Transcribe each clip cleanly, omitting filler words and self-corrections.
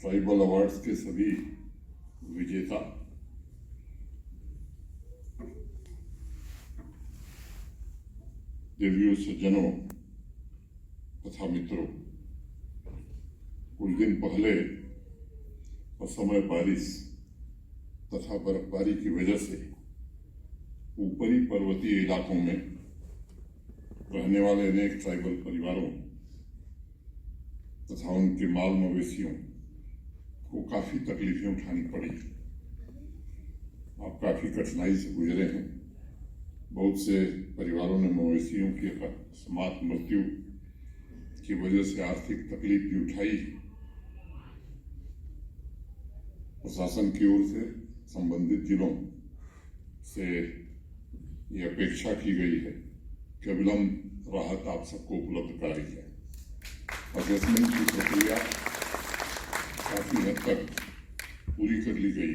Tribal awards के सभी विजेता, देवियों, सज्जनों तथा मित्रों, कुछ दिन पहले असमय बारिश तथा बर्फबारी की वजह से ऊपरी पर्वतीय इलाकों में रहने वाले अनेक ट्राइबल परिवारों तथा उनके माल मवेशियों को काफी तकलीफें उठानी पड़ी। आप काफी कठिनाई से गुजरे हैं। बहुत से परिवारों ने मवेशियों की अकस्मात मृत्यु की वजह से आर्थिक तकलीफ भी उठाई। प्रशासन की ओर से संबंधित जिलों से ये अपेक्षा की गई है कि अविलंब राहत आप सबको उपलब्ध कराई जाए। असेसमेंट की प्रक्रिया काफी हद तक पूरी कर ली गई।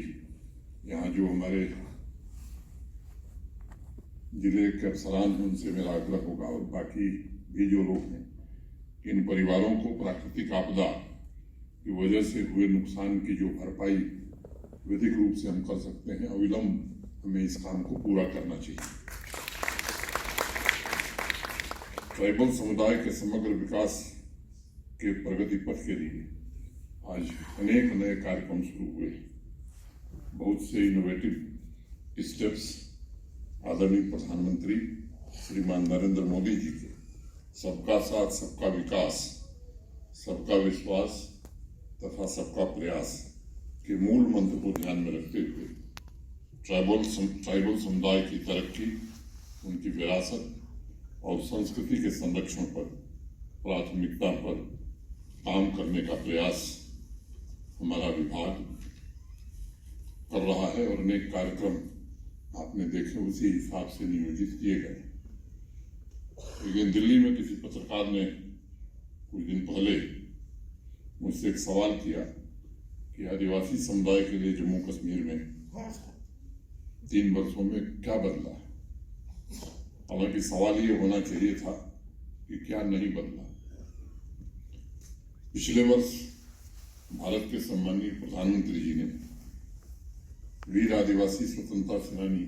यहाँ जो हमारे जिले के अफसरान हैं उनसे मेरा आग्रह होगा और बाकी भी जो लोग हैं, इन परिवारों को प्राकृतिक आपदा की वजह से हुए नुकसान की जो भरपाई विधिक रूप से हम कर सकते हैं, अविलंब हमें इस काम को पूरा करना चाहिए। ट्राइबल समुदाय के समग्र विकास के प्रगति पथ के लिए आज अनेक नए कार्यक्रम शुरू हुए। बहुत से इनोवेटिव स्टेप्स आदरणीय प्रधानमंत्री श्रीमान नरेंद्र मोदी जी के सबका साथ, सबका विकास, सबका विश्वास तथा सबका प्रयास के मूल मंत्र को ध्यान में रखते हुए ट्राइबल समुदाय की तरक्की, उनकी विरासत और संस्कृति के संरक्षण पर प्राथमिकता पर काम करने का प्रयास हमारा विभाग कर रहा है और अनेक कार्यक्रम आपने देखे उसी हिसाब से नियोजित किए गए। लेकिन दिल्ली में किसी पत्रकार ने कुछ दिन पहले मुझसे एक सवाल किया कि आदिवासी समुदाय के लिए जम्मू कश्मीर में 3 वर्षों में क्या बदला। हालांकि सवाल ये होना चाहिए था कि क्या नहीं बदला। पिछले वर्ष भारत के सम्माननीय प्रधानमंत्री जी ने वीर आदिवासी स्वतंत्रता सेनानी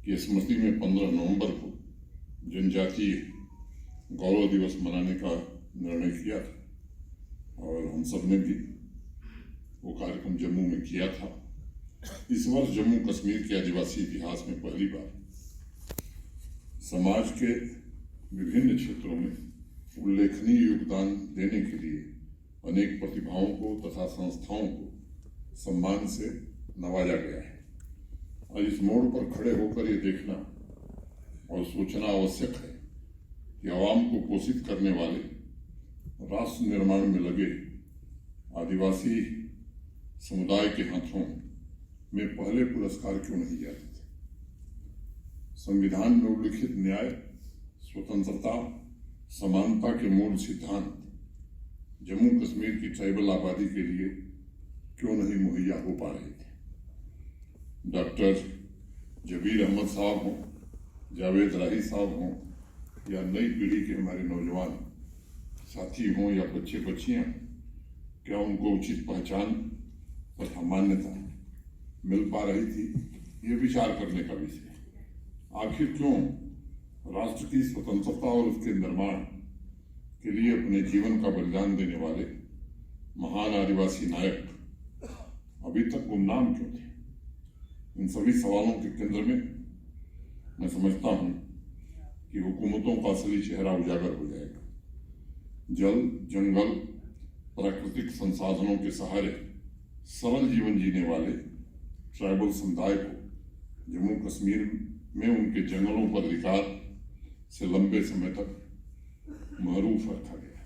की स्मृति में 15 नवंबर को जनजातीय गौरव दिवस मनाने का निर्णय किया था और हम सब ने भी वो कार्यक्रम जम्मू में किया था। इस वर्ष जम्मू कश्मीर के आदिवासी इतिहास में पहली बार समाज के विभिन्न क्षेत्रों में उल्लेखनीय योगदान देने के लिए अनेक प्रतिभाओं को तथा संस्थाओं को सम्मान से नवाजा गया है। और इस मोड़ पर खड़े होकर ये देखना और सोचना आवश्यक है कि आवाम को पोषित करने वाले राष्ट्र निर्माण में लगे आदिवासी समुदाय के हाथों में पहले पुरस्कार क्यों नहीं जाते थे। संविधान में उल्लिखित न्याय, स्वतंत्रता, समानता के मूल सिद्धांत जम्मू कश्मीर की ट्राइबल आबादी के लिए क्यों नहीं मुहैया हो पा रहे थे। डॉक्टर जबीर अहमद साहब हों, जावेद राही साहब हों या नई पीढ़ी के हमारे नौजवान साथी हों या बच्चे बच्चियां, क्या उनको उचित पहचान तथा मान्यता मिल पा रही थी, ये विचार करने का विषय। आखिर क्यों राष्ट्र की स्वतंत्रता और उसके निर्माण के लिए अपने जीवन का बलिदान देने वाले महान आदिवासी नायक अभी तक गुमनाम क्यों थे। इन सभी सवालों के केंद्र में मैं समझता हूं कि हुकूमतों का असली चेहरा उजागर हो जाएगा। जल, जंगल, प्राकृतिक संसाधनों के सहारे सरल जीवन जीने वाले ट्राइबल समुदाय को जम्मू कश्मीर में उनके जंगलों पर अधिकार से लंबे समय तक महरूफ रखा गया।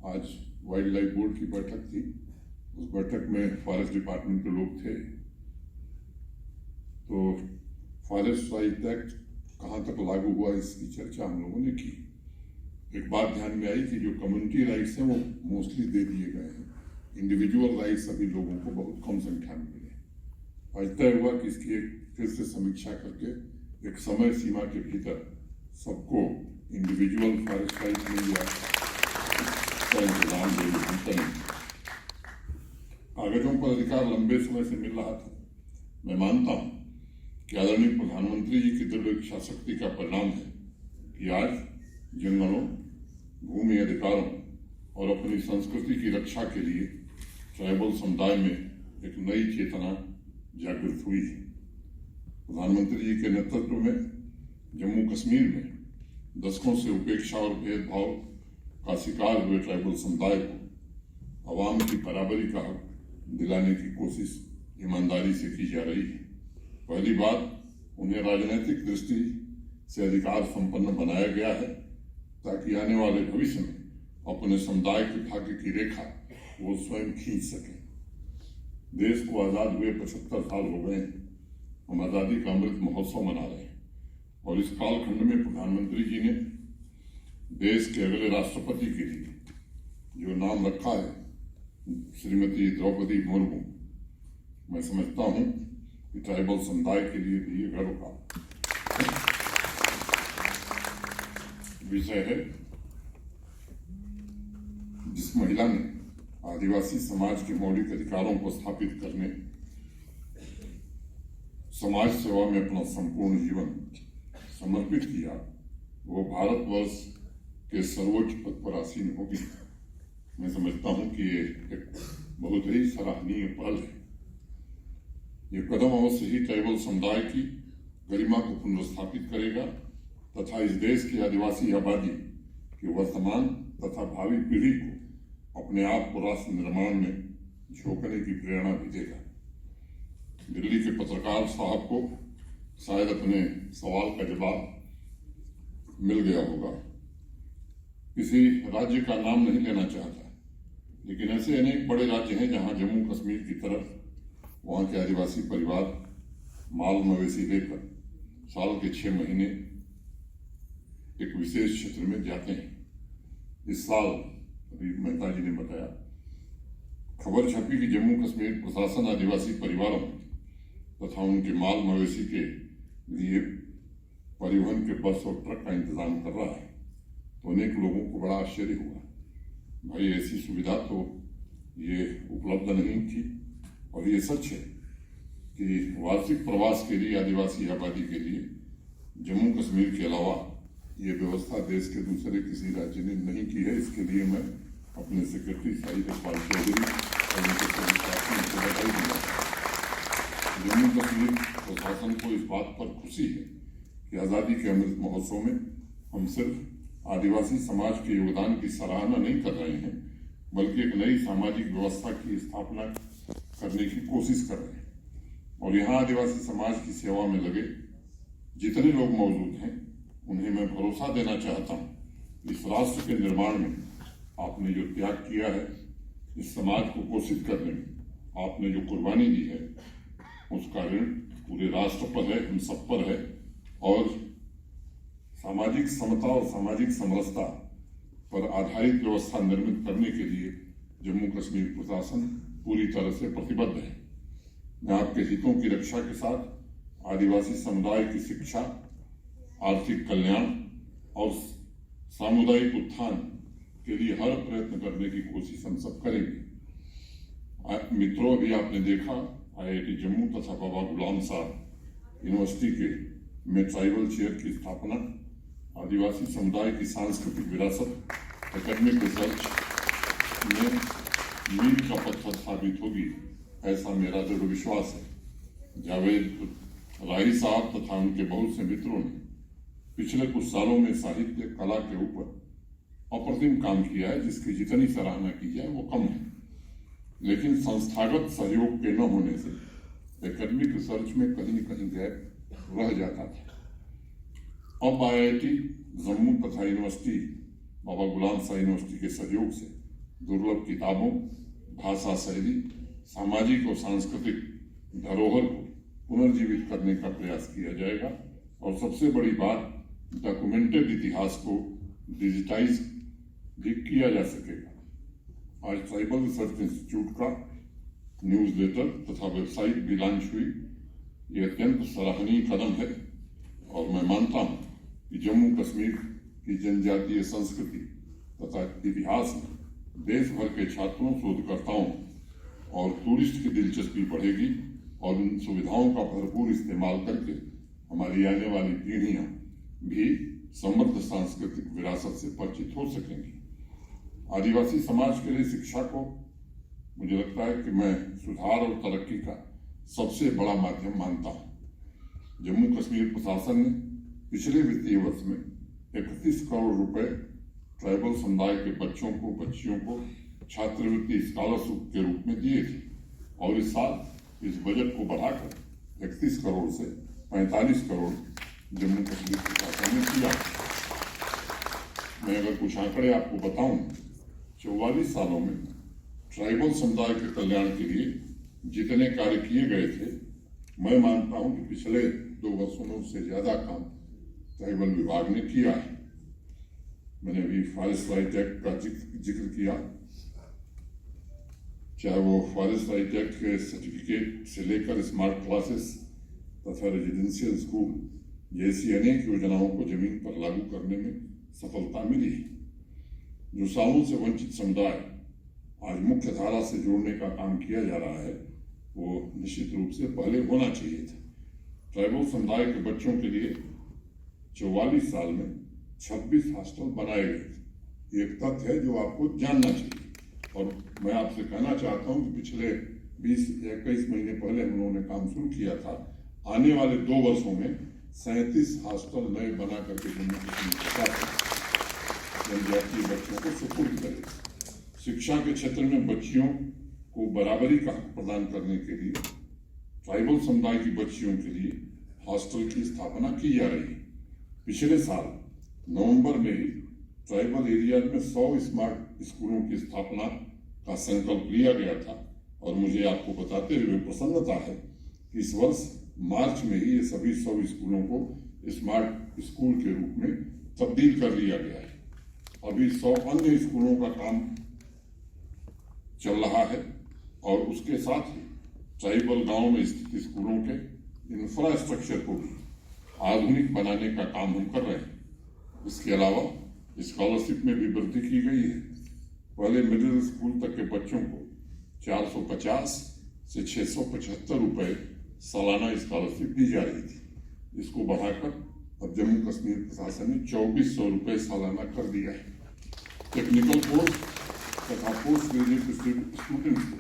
आज वाइल्ड लाइफ बोर्ड की बैठक थी। उस बैठक में फॉरेस्ट डिपार्टमेंट के लोग थे। तो फॉरेस्ट राइट एक्ट कहाँ तक लागू हुआ इसकी चर्चा हम लोगों ने की। एक बात ध्यान में आई कि जो कम्युनिटी राइट्स हैं वो मोस्टली दे दिए गए हैं, इंडिविजुअल राइट्स सभी लोगों को बहुत कम संख्या में मिले। आज तय हुआ कि इसकी एक फिर से समीक्षा करके एक समय सीमा के भीतर सबको इंडिविजुअल फॉरेस्ट राइट मिल जाए, इसका इंतजाम जरूर करें। कागजों पर अधिकार लंबे समय से मिल रहा था। मैं मानता हूं कि आदरणीय प्रधानमंत्री जी की दृढ़ इच्छा शक्ति का परिणाम है कि आज जंगलों, भूमि अधिकारों और अपनी संस्कृति की रक्षा के लिए ट्राइबल समुदाय में एक नई चेतना जागृत हुई है। प्रधानमंत्री जी के नेतृत्व में जम्मू कश्मीर में दशकों से उपेक्षा और भेदभाव का शिकार हुए ट्राइबल समुदाय को अवाम की बराबरी का हक दिलाने की कोशिश ईमानदारी से की जा रही है। पहली बात, उन्हें राजनीतिक दृष्टि से अधिकार संपन्न बनाया गया है ताकि आने वाले भविष्य में अपने समुदाय के भाग्य की रेखा वो स्वयं खींच सकें। देश को आजाद हुए 75 साल हो गए हैं। हम आजादी का अमृत महोत्सव मना रहे हैं और इस कालखंड में प्रधानमंत्री जी ने देश के अगले राष्ट्रपति के लिए जो नाम रखा है श्रीमती द्रौपदी मुर्मू, मैं समझता हूं कि ट्राइबल समुदाय के लिए भी ये गर्व का विषय है। जिस महिला ने आदिवासी समाज के मौलिक अधिकारों को स्थापित करने, समाज सेवा में अपना संपूर्ण जीवन समर्पित किया, वो भारतवर्ष के सर्वोच्च पद पर आसीन होगी। मैं समझता हूं कि ये एक बहुत ही सराहनीय पहल है। ये कदम अवश्य ही ट्राइबल समुदाय की गरिमा को पुनर्स्थापित करेगा तथा इस देश की आदिवासी आबादी की वर्तमान तथा भावी पीढ़ी को अपने आप को राष्ट्र निर्माण में झोंकने की प्रेरणा भी देगा। दिल्ली के पत्रकार साहब को शायद अपने सवाल का जवाब मिल गया होगा। किसी राज्य का नाम नहीं लेना चाहता, लेकिन ऐसे अनेक बड़े राज्य हैं जहां जम्मू कश्मीर की तरफ वहां के आदिवासी परिवार माल मवेशी लेकर साल के 6 महीने एक विशेष क्षेत्र में जाते हैं। इस साल अभी मेहता जी ने बताया, खबर छपी कि जम्मू कश्मीर प्रशासन आदिवासी परिवारों तथा उनके माल मवेशी के लिए परिवहन के बस और ट्रक का इंतजाम कर रहा है। तो अनेक लोगों को बड़ा आश्चर्य हुआ, भाई ऐसी सुविधा तो ये उपलब्ध नहीं थी। और ये सच है कि वार्षिक प्रवास के लिए आदिवासी आबादी के लिए जम्मू कश्मीर के अलावा ये व्यवस्था देश के दूसरे किसी राज्य ने नहीं की है। इसके लिए मैं अपने सेक्रेटरी साहिब इकबाल चौधरी और उनके सभी साथियों को बधाई दूंगा। जम्मू कश्मीर प्रशासन को इस बात पर खुशी है कि आज़ादी के अमृत महोत्सव में हम सिर्फ आदिवासी समाज के योगदान की सराहना नहीं कर रहे हैं, बल्कि एक नई सामाजिक व्यवस्था की स्थापना करने की कोशिश कर रहे हैं। और यहाँ आदिवासी समाज की सेवा में लगे जितने लोग मौजूद हैं, उन्हें मैं भरोसा देना चाहता हूँ, इस राष्ट्र के निर्माण में आपने जो त्याग किया है, इस समाज को पोषित करने में आपने जो कुर्बानी दी है, उसका ऋण पूरे राष्ट्र पर है, हम सब पर है। और सामाजिक समता और सामाजिक समरसता पर आधारित व्यवस्था निर्मित करने के लिए जम्मू कश्मीर प्रशासन पूरी तरह से प्रतिबद्ध है। मैं आपके हितों की रक्षा के साथ आदिवासी समुदाय की शिक्षा, आर्थिक कल्याण और सामुदायिक उत्थान के लिए हर प्रयत्न करने की कोशिश हम सब करेंगे। मित्रों, अभी आपने देखा IIT जम्मू तथा बाबा गुलाम साहब यूनिवर्सिटी के में ट्राइबल चेयर की स्थापना आदिवासी समुदाय की सांस्कृतिक विरासत एकेडमिक रिसर्च में मील का पत्थर साबित होगी, ऐसा मेरा दृढ़ विश्वास है। जावेद राही साहब तथा उनके बहुत से मित्रों ने पिछले कुछ सालों में साहित्य कला के ऊपर अप्रतिम काम किया है, जिसकी जितनी सराहना की जाए वो कम है। लेकिन संस्थागत सहयोग के न होने से एकेडमिक रिसर्च में कहीं न कहीं गैप रह जाता था। अब IIT जम्मू तथा यूनिवर्सिटी बाबा गुलाम शाह यूनिवर्सिटी के सहयोग से दुर्लभ किताबों, भाषा शैली, सामाजिक और सांस्कृतिक धरोहर को पुनर्जीवित करने का प्रयास किया जाएगा। और सबसे बड़ी बात, डॉक्यूमेंटेड इतिहास को डिजिटाइज भी किया जा सकेगा। आज ट्राइबल रिसर्च इंस्टीट्यूट का न्यूज़लेटर तथा वेबसाइट भी लॉन्च हुई। ये अत्यंत सराहनीय कदम है और मैं मानता हूँ कि जम्मू कश्मीर की जनजातीय संस्कृति तथा इतिहास में देश भर के छात्रों, शोधकर्ताओं और टूरिस्ट की दिलचस्पी बढ़ेगी और इन सुविधाओं का भरपूर इस्तेमाल करके हमारी आने वाली पीढ़ियां भी समृद्ध सांस्कृतिक विरासत से परिचित हो सकेंगी। आदिवासी समाज के लिए शिक्षा को मुझे लगता है कि मैं सुधार और तरक्की का सबसे बड़ा माध्यम मानता हूं। जम्मू कश्मीर प्रशासन ने पिछले वित्तीय वर्ष में 31 करोड़ रुपए ट्राइबल समुदाय के बच्चों को बच्चियों को छात्रवृत्ति स्कॉलरशिप के रूप में दिए थे और इस साल इस बजट को बढ़ाकर 31 करोड़ से 45 करोड़ जम्मू कश्मीर प्रशासन ने किया। मैं अगर कुछ आंकड़े आपको बताऊं, 44 सालों में ट्राइबल समुदाय के कल्याण के लिए जितने कार्य किए गए थे, मैं मानता हूं कि पिछले 2 वर्षों में उससे ज्यादा काम ट्राइबल विभाग ने किया है। मैंने अभी फॉरेस्ट राइट एक्ट का जिक्र किया, चाहे वो फॉरेस्ट राइट एक्ट के सर्टिफिकेट से लेकर स्मार्ट क्लासेस तथा रेजिडेंशियल स्कूल जैसी अनेक योजनाओं को जमीन पर लागू करने में सफलता मिली है। जो सालों से वंचित समुदाय आज मुख्य धारा से जोड़ने का काम किया जा रहा है, वो निश्चित रूप से पहले होना चाहिए था। ट्राइबल समुदाय के बच्चों के लिए 44 साल में 26 हॉस्टल बनाए गए थे। एक तथ्य है जो आपको जानना चाहिए और मैं आपसे कहना चाहता हूं कि पिछले 20 या 21 महीने पहले हम लोगों ने काम शुरू किया था। आने वाले 2 वर्षों में 37 हॉस्टल नए बना करके जम्मू कश्मीर जनजातीय बच्चों को सुपुर्द करेगा। शिक्षा के क्षेत्र में बच्चियों को बराबरी का हक प्रदान करने के लिए ट्राइबल समुदाय की बच्चियों के लिए हॉस्टल की स्थापना की जा रही है। पिछले साल नवंबर में ही ट्राइबल एरिया में 100 स्मार्ट स्कूलों की स्थापना का संकल्प लिया गया था और मुझे आपको बताते हुए प्रसन्नता है कि इस वर्ष मार्च में ही ये सभी 100 स्कूलों को स्मार्ट स्कूल के रूप में तब्दील कर लिया गया है। अभी 100 अन्य स्कूलों का काम चल रहा है और उसके साथ ही ट्राइबल गांव में स्थित स्कूलों के इंफ्रास्ट्रक्चर को भी आधुनिक बनाने का काम हम कर रहे हैं। इसके अलावा स्कॉलरशिप में भी वृद्धि की गई है। पहले मिडिल स्कूल तक के बच्चों को 450 से 675 रुपए सालाना स्कॉलरशिप दी जा रही थी। इसको बढ़ाकर अब जम्मू कश्मीर प्रशासन ने 2400 रुपए सालाना कर दिया है। टेक्निकल कोर्स तथा पोस्ट ग्रेजुएट स्टूडेंट्स को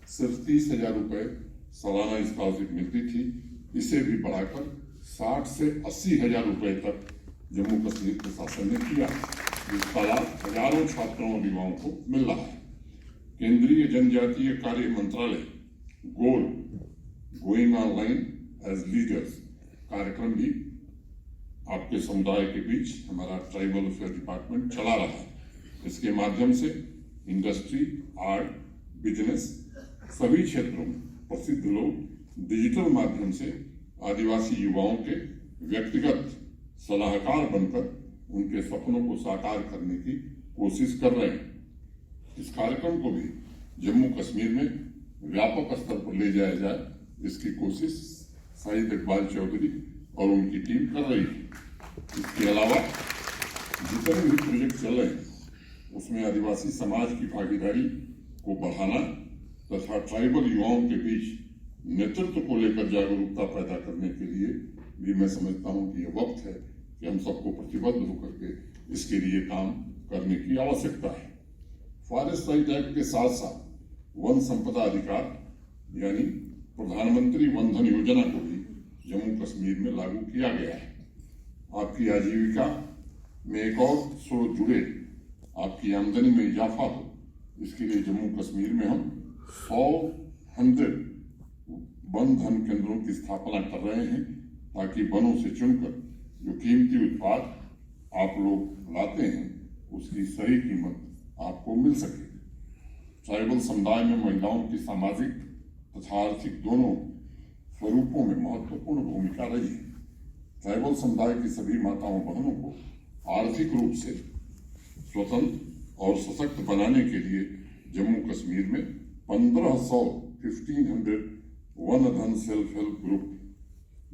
सिर्फ 30,000 रुपए सालाना स्कॉलरशिप मिलती थी। इसे भी बढ़ाकर 60 से 80,000 रुपए तक जम्मू कश्मीर प्रशासन ने किया, जिसका लाभ हजारों छात्रों और युवाओं को मिल रहा है। केंद्रीय जनजातीय कार्य मंत्रालय गोल गोइंग ऑनलाइन एज लीडर्स कार्यक्रम भी आपके समुदाय के बीच हमारा ट्राइबल अफेयर डिपार्टमेंट चला रहा है। इसके माध्यम से इंडस्ट्री, आर्ट, बिजनेस सभी क्षेत्रों में प्रसिद्ध लोग डिजिटल माध्यम से आदिवासी युवाओं के व्यक्तिगत सलाहकार बनकर उनके सपनों को साकार करने की कोशिश कर रहे हैं। इस कार्यक्रम को भी जम्मू कश्मीर में व्यापक स्तर पर ले जाया जाए, इसकी कोशिश शाहिद इकबाल चौधरी और उनकी टीम कर रही है। इसके अलावा जितने भी प्रोजेक्ट चल रहे हैं उसमें आदिवासी समाज की भागीदारी को बढ़ाना तथा ट्राइबल युवाओं के बीच नेतृत्व को लेकर जागरूकता पैदा करने के लिए भी मैं समझता हूं कि यह वक्त है कि हम सबको प्रतिबद्ध होकर के इसके लिए काम करने की आवश्यकता है। फॉरेस्ट राइट एक्ट के साथ साथ वन संपदा अधिकार यानी प्रधानमंत्री वन धन योजना को भी जम्मू कश्मीर में लागू किया गया है। आपकी आजीविका में एक और स्रोत जुड़े, आपकी आमदनी में इजाफा हो, इसके लिए जम्मू कश्मीर में हम 100 वन धन केंद्रों की स्थापना कर रहे हैं ताकि वनों से चुनकर जो कीमती उत्पाद आप लोग लाते हैं उसकी सही कीमत आपको मिल सके। ट्राइबल समुदाय में महिलाओं की सामाजिक तथा आर्थिक दोनों स्वरूपों में महत्वपूर्ण भूमिका रही है। ट्राइबल समुदाय की सभी माताओं बहनों को आर्थिक रूप से स्वतंत्र और सशक्त बनाने के लिए जम्मू कश्मीर में 1500 वन धन सेल्फ हेल्प ग्रुप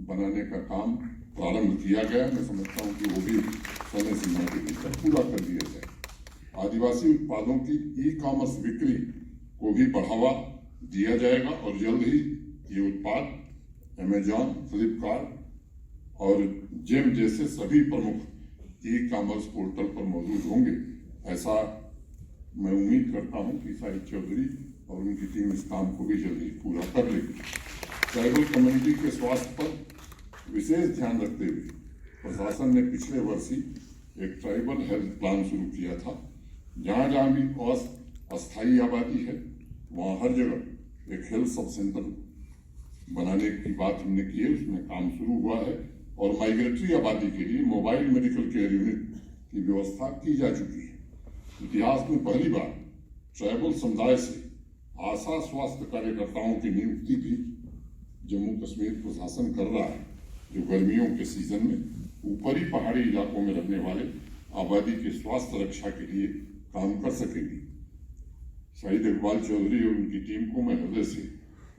बनाने का काम प्रारंभ किया गया। मैं समझता हूं कि वो भी समय सीमा के भीतर पूरा कर दिया जाए। आदिवासी उत्पादों की ई कॉमर्स बिक्री को भी बढ़ावा दिया जाएगा और जल्द ही ये उत्पाद अमेजॉन, फ्लिपकार्ट और जेम जैसे सभी प्रमुख ई कॉमर्स पोर्टल पर मौजूद होंगे। ऐसा मैं उम्मीद करता हूं कि साहिब चौधरी और उनकी टीम इस काम को भी जल्दी पूरा कर लेगी। ट्राइबल कम्युनिटी के स्वास्थ्य पर विशेष ध्यान रखते हुए प्रशासन ने पिछले वर्ष ही एक ट्राइबल हेल्थ प्लान शुरू किया था। जहां जहां भी अस्थायी आबादी है वहां हर जगह एक हेल्थ सब सेंटर बनाने की बात हमने की है, उसमें काम शुरू हुआ है और माइग्रेटरी आबादी के लिए मोबाइल मेडिकल केयर यूनिट की व्यवस्था की जा चुकी है। इतिहास में पहली बार ट्राइबल समुदाय से आशा स्वास्थ्य कार्यकर्ताओं की नियुक्ति भी जम्मू कश्मीर प्रशासन कर रहा है, जो गर्मियों के सीजन में ऊपरी पहाड़ी इलाकों में रहने वाले आबादी के स्वास्थ्य रक्षा के लिए काम कर सकेंगी। शहीद इकबाल चौधरी और उनकी टीम को मैं हृदय से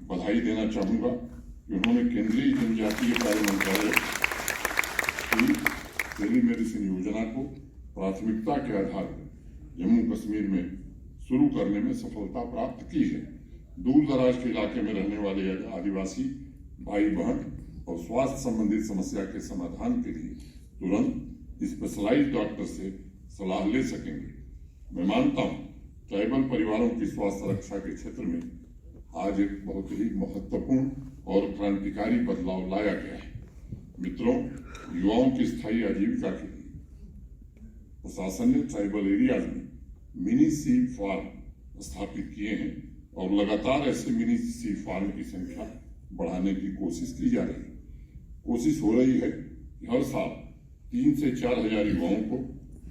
बधाई देना चाहूंगा कि उन्होंने केंद्रीय जनजातीय कार्य मंत्रालय की टेलीमेडिसिन योजना को प्राथमिकता के आधार पर जम्मू कश्मीर में शुरू करने में सफलता प्राप्त की है। दूर दराज के इलाके में रहने वाले आदिवासी भाई बहन और स्वास्थ्य संबंधित समस्या के समाधान के लिए तुरंत स्पेशलाइज्ड डॉक्टर से सलाह ले सकेंगे। मैं मानता हूं ट्राइबल परिवारों की स्वास्थ्य रक्षा के क्षेत्र में आज एक बहुत ही महत्वपूर्ण और क्रांतिकारी बदलाव लाया गया है। मित्रों, युवाओं की स्थायी आजीविका के लिए प्रशासन ने ट्राइबल एरियाज में मिनी सी फार्म स्थापित किए हैं और लगातार ऐसे मिनी सी फार्म की संख्या बढ़ाने की कोशिश की जा रही है। कोशिश हो रही है कि हर साल 3 से 4 हजार युवाओं को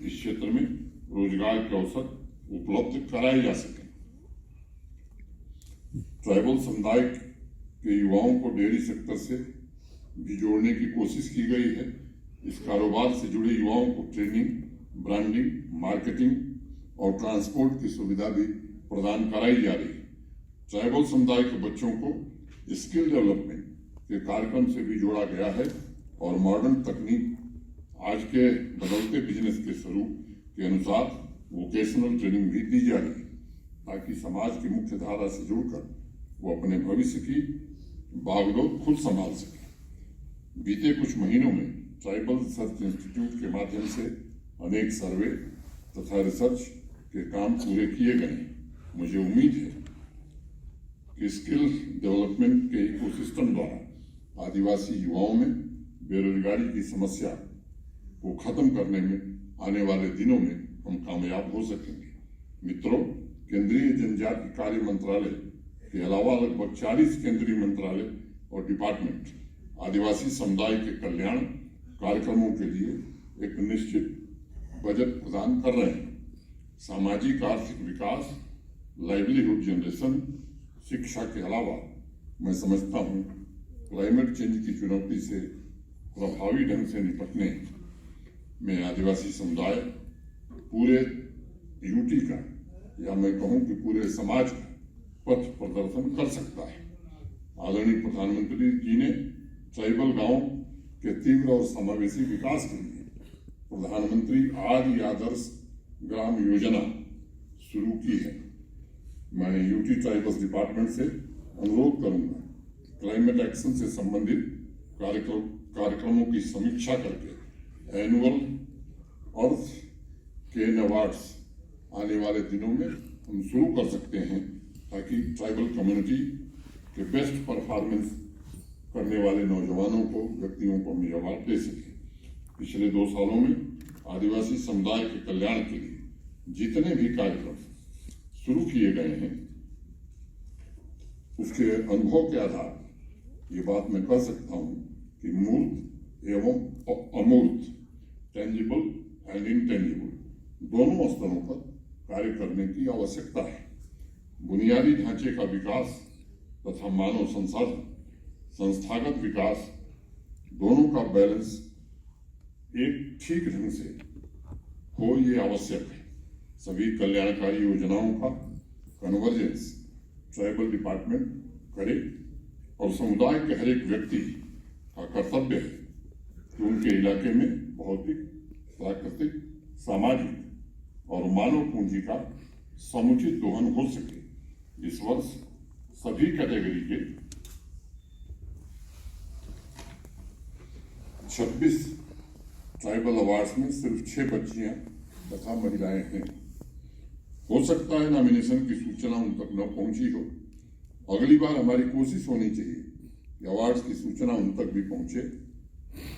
इस क्षेत्र में रोजगार के अवसर उपलब्ध कराए जा सके। ट्राइबल समुदाय के युवाओं को डेयरी सेक्टर से भी जोड़ने की कोशिश की गई है। इस कारोबार से जुड़े युवाओं को ट्रेनिंग, ब्रांडिंग, मार्केटिंग और ट्रांसपोर्ट की सुविधा भी प्रदान कराई जा रही है। ट्राइबल समुदाय के बच्चों को स्किल डेवलपमेंट के कार्यक्रम से भी जोड़ा गया है और मॉडर्न तकनीक, आज के बदलते बिजनेस के स्वरूप के अनुसार वोकेशनल ट्रेनिंग भी दी जा रही है, ताकि समाज की मुख्य धारा से जुड़कर वो अपने भविष्य की बागडोर खुद संभाल सके। बीते कुछ महीनों में ट्राइबल रिसर्च इंस्टीट्यूट के माध्यम से अनेक सर्वे तथा रिसर्च के काम पूरे किए गए हैं। मुझे उम्मीद है कि स्किल डेवलपमेंट के इकोसिस्टम द्वारा आदिवासी युवाओं में बेरोजगारी की समस्या को खत्म करने में आने वाले दिनों में हम कामयाब हो सकेंगे। मित्रों, केंद्रीय जनजातीय कार्य मंत्रालय के अलावा लगभग 40 केंद्रीय मंत्रालय और डिपार्टमेंट आदिवासी समुदाय के कल्याण कार्यक्रमों के लिए एक निश्चित बजट प्रदान कर रहे हैं। सामाजिक आर्थिक विकास, लाइवलीहुड जनरेशन, शिक्षा के अलावा मैं समझता हूं क्लाइमेट चेंज की चुनौती से प्रभावी ढंग से निपटने में आदिवासी समुदाय पूरे यूटी का, या मैं कहूं कि पूरे समाज का पथ प्रदर्शन कर सकता है। आदरणीय प्रधानमंत्री जी ने ट्राइबल गांव के तीव्र और समावेशी विकास के लिए प्रधानमंत्री आदि आदर्श ग्राम योजना शुरू की है। मैं यूटी ट्राइबल्स डिपार्टमेंट से अनुरोध करूंगा क्लाइमेट एक्शन से संबंधित कार्यक्रमों की समीक्षा करके एनुअल अर्थ केन अवार्ड्स आने वाले दिनों में हम शुरू कर सकते हैं, ताकि ट्राइबल कम्युनिटी के बेस्ट परफॉर्मेंस करने वाले नौजवानों को, व्यक्तियों को हम अवार्ड दे सकें। पिछले 2 सालों में आदिवासी समुदाय के कल्याण के लिए जितने भी कार्यक्रम शुरू किए गए हैं, उसके अनुभव के आधार पर ये बात मैं कह सकता हूं कि मूर्त एवं अमूर्त, टेंजिबल एंड इनटेंजिबल, दोनों स्तरों पर कार्य करने की आवश्यकता है। बुनियादी ढांचे का विकास तथा मानव संसाधन, संस्थागत विकास, दोनों का बैलेंस एक ठीक ढंग से हो, ये आवश्यक है। सभी कल्याणकारी योजनाओं का कन्वर्जेंस ट्राइबल डिपार्टमेंट करे और समुदाय के हर एक व्यक्ति का कर्तव्य है कि उनके इलाके में भौतिक, प्राकृतिक, सामाजिक और मानव पूंजी का समुचित दोहन हो सके। इस वर्ष सभी कैटेगरी के 26 ट्राइबल अवार्ड्स में सिर्फ 6 बच्चियां तथा महिलाएं हैं। हो सकता है नॉमिनेशन की सूचना उन तक न पहुंची हो। अगली बार हमारी कोशिश होनी चाहिए कि अवार्ड्स की सूचना उन तक भी पहुंचे,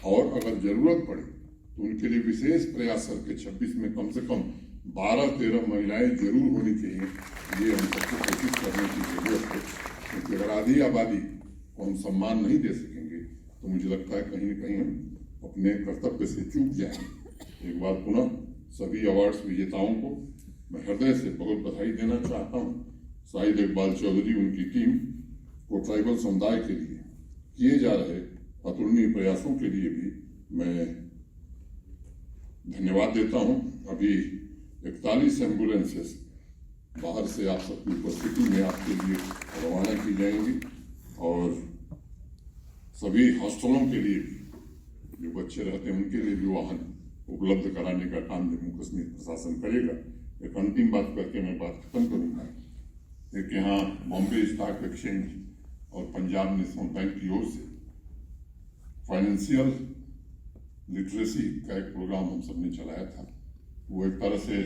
और अगर जरूरत पड़े तो उनके लिए विशेष प्रयास करके 26 में कम से कम 12-13 महिलाएं जरूर होनी चाहिए। ये हम सबको कोशिश करने की जरूरत है, क्योंकि अगर आधी आबादी को हम सम्मान नहीं दे सकेंगे तो मुझे लगता है कहीं न कहीं हम अपने कर्तव्य से चूक जाएंगे। एक बार पुनः सभी अवार्ड्स विजेताओं को मैं हृदय से बहुत बधाई देना चाहता हूँ। शाहिद इकबाल चौधरी, उनकी टीम को ट्राइबल समुदाय के लिए किए जा रहे अतुलनीय प्रयासों के लिए भी मैं धन्यवाद देता हूँ। अभी 41 एम्बुलेंसेस बाहर से आप सबकी उपस्थिति में आपके लिए रवाना की जाएंगी, और सभी हॉस्टलों के लिए भी जो बच्चे रहते हैं उनके लिए भी वाहन उपलब्ध कराने का काम जम्मू कश्मीर प्रशासन करेगा। एक अंतिम बात करके मैं बात खत्म करूंगा। एक यहाँ बॉम्बे स्टॉक एक्सचेंज और पंजाब नेशनल बैंक की ओर से फाइनेंशियल लिटरेसी का एक प्रोग्राम हम सबने चलाया था। वो एक तरह से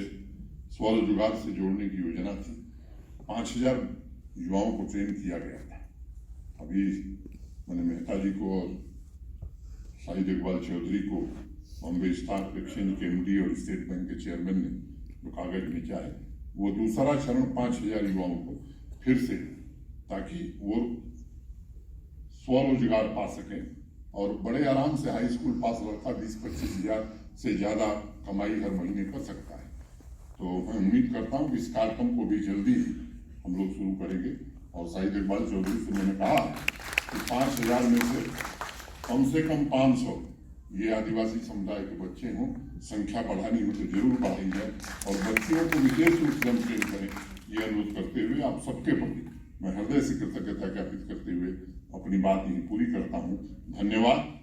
स्वरोजगार से जोड़ने की योजना थी। 5000 युवाओं को ट्रेन किया गया था। अभी मैंने मेहता जी को और शाहिद इकबाल चौधरी को बॉम्बे स्टॉक एक्सचेंज के MD और स्टेट बैंक के चेयरमैन ने जो कागज भेजा है, वो दूसरा चरण 5000 युवाओं को फिर से, ताकि वो स्वरोजगार पा सकें और बड़े आराम से हाई स्कूल पास लड़का 20-25 हजार से ज्यादा कमाई हर महीने कर सकता है। तो मैं उम्मीद करता हूँ कि इस कार्यक्रम को भी जल्दी ही हम लोग शुरू करेंगे। और शाहिद इकबाल चौधरी से मैंने कहा कि 5000 में से कम 500 ये आदिवासी समुदाय के बच्चे हों। संख्या बढ़ानी हो तो जरूर बढ़ाई जाए, और बच्चियों को विशेष रूप से हम ट्रेन करें, ये अनुरोध करते हुए आप सबके प्रति मैं हृदय से कृतज्ञता ज्ञापित करते हुए अपनी बात यही पूरी करता हूँ। धन्यवाद।